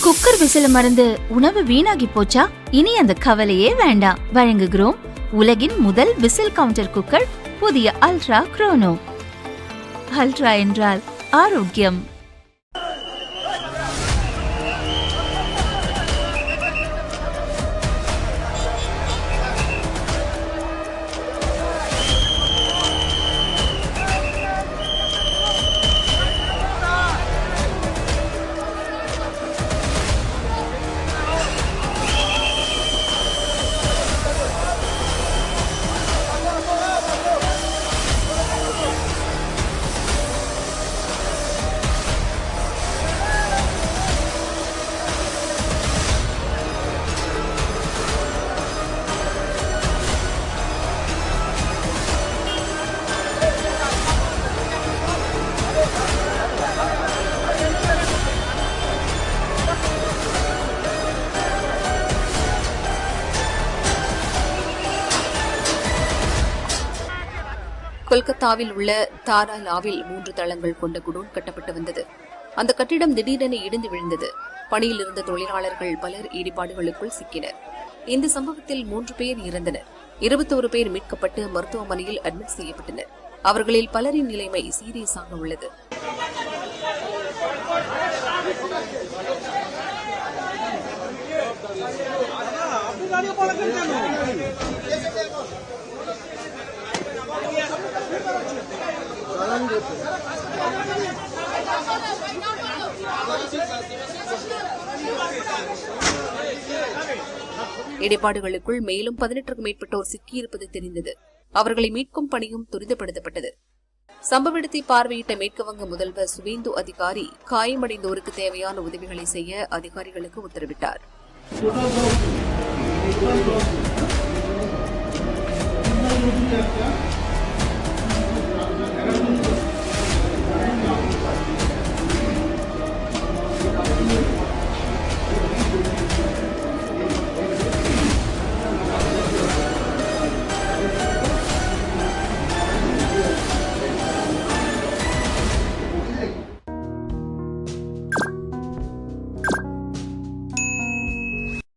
Cooker விசில மறந்து உணவு வீணாகி போச்சா? இனி அந்த கவலையே வேண்டாம். வழங்குகிறோம் உலகின் முதல் விசில் கவுண்டர் குக்கர், புதிய அல்ட்ரா குரோனோ. அல்ட்ரா என்றால் ஆரோக்கியம். கொல்கத்தாவில் உள்ள தாராலாவில் 3 தளங்கள் கொண்ட குடோன் கட்டப்பட்டு வந்தது. அந்த கட்டிடம் திடீரென இடிந்து விழுந்தது. பணியில் இருந்த தொழிலாளர்கள் பலர் இடிபாடுகளுக்குள் சிக்கினர். இந்த சம்பவத்தில் 3 பேர் இறந்தனர். 21 பேர் மீட்கப்பட்டு மருத்துவமனையில் அட்மிட் செய்யப்பட்டனர். அவர்களில் பலரின் நிலைமை சீரியஸாக உள்ளது. இடைப்பாடுகளுக்குள் மேலும் 18க்கும் மேற்பட்டோர் சிக்கியிருப்பது தெரிந்தது. அவர்களை மீட்கும் பணியும் துரிதப்படுத்தப்பட்டது. சம்பவ இடத்தை பார்வையிட்ட மேற்குவங்க முதல்வர் சுவேந்து அதிகாரி காயமடைந்தோருக்கு தேவையான உதவிகளை செய்ய அதிகாரிகளுக்கு உத்தரவிட்டார்.